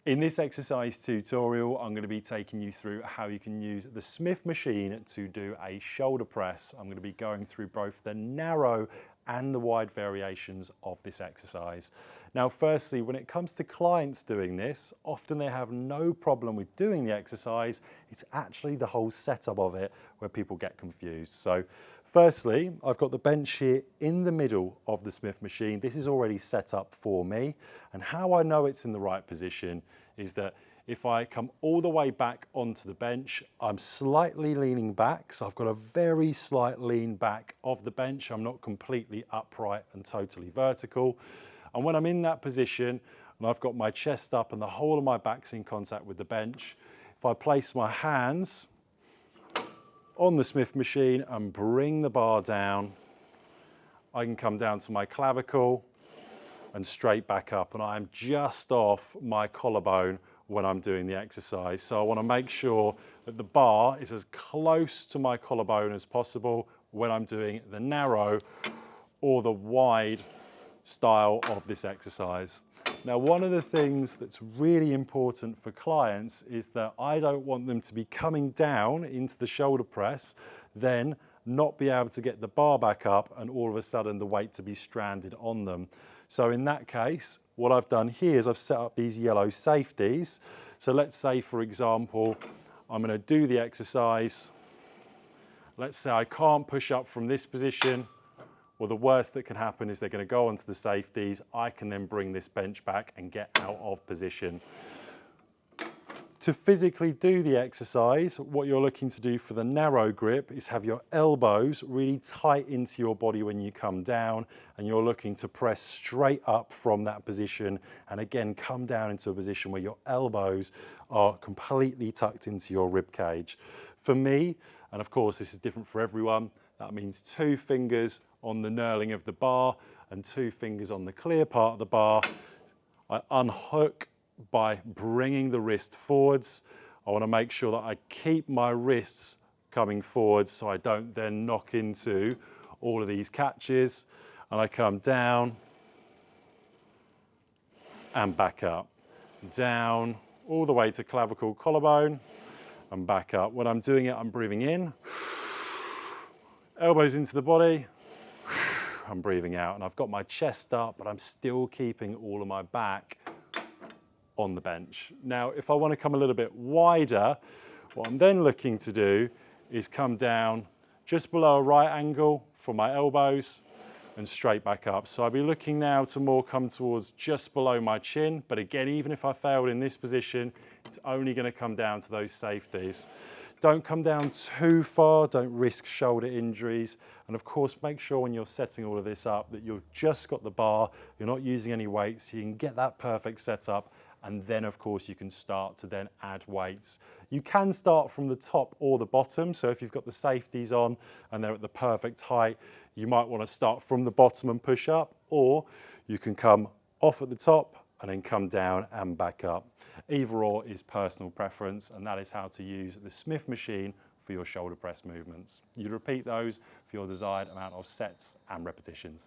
In this exercise tutorial, I'm going to be taking you through how you can use the Smith machine to do a shoulder press. I'm going to be going through both the narrow and the wide variations of this exercise. Now, firstly, when it comes to clients doing this, often they have no problem with doing the exercise. It's actually the whole setup of it where people get confused. So firstly, I've got the bench here in the middle of the Smith machine. This is already set up for me. And how I know it's in the right position is that if I come all the way back onto the bench, I'm slightly leaning back. So I've got a very slight lean back of the bench. I'm not completely upright and totally vertical. And when I'm in that position and I've got my chest up and the whole of my back's in contact with the bench, if I place my hands on the Smith machine and bring the bar down, I can come down to my clavicle and straight back up, and I'm just off my collarbone when I'm doing the exercise. So I want to make sure that the bar is as close to my collarbone as possible when I'm doing the narrow or the wide style of this exercise. Now, one of the things that's really important for clients is that I don't want them to be coming down into the shoulder press, then not be able to get the bar back up and all of a sudden the weight to be stranded on them. So in that case, what I've done here is I've set up these yellow safeties. So let's say, for example, I'm going to do the exercise. Let's say I can't push up from this position. Well, the worst that can happen is they're going to go onto the safeties. I can then bring this bench back and get out of position. To physically do the exercise, what you're looking to do for the narrow grip is have your elbows really tight into your body when you come down, and you're looking to press straight up from that position, and again come down into a position where your elbows are completely tucked into your rib cage. For me, and of course this is different for everyone, that means 2 fingers on the knurling of the bar and 2 fingers on the clear part of the bar. I unhook by bringing the wrist forwards. I want to make sure that I keep my wrists coming forwards so I don't then knock into all of these catches. And I come down and back up. Down all the way to clavicle, collarbone, and back up. When I'm doing it, I'm breathing in. Elbows into the body. I'm breathing out. And I've got my chest up, but I'm still keeping all of my back on the bench. Now, if I want to come a little bit wider, what I'm then looking to do is come down just below a right angle for my elbows and straight back up. So I'll be looking now to more come towards just below my chin. But again, even if I failed in this position, it's only going to come down to those safeties. Don't come down too far, don't risk shoulder injuries. And of course, make sure when you're setting all of this up that you've just got the bar, you're not using any weights, so you can get that perfect setup. And then of course you can start to then add weights. You can start from the top or the bottom. So if you've got the safeties on and they're at the perfect height, you might want to start from the bottom and push up, or you can come off at the top and then come down and back up. Either or is personal preference, and that is how to use the Smith machine for your shoulder press movements. You repeat those for your desired amount of sets and repetitions.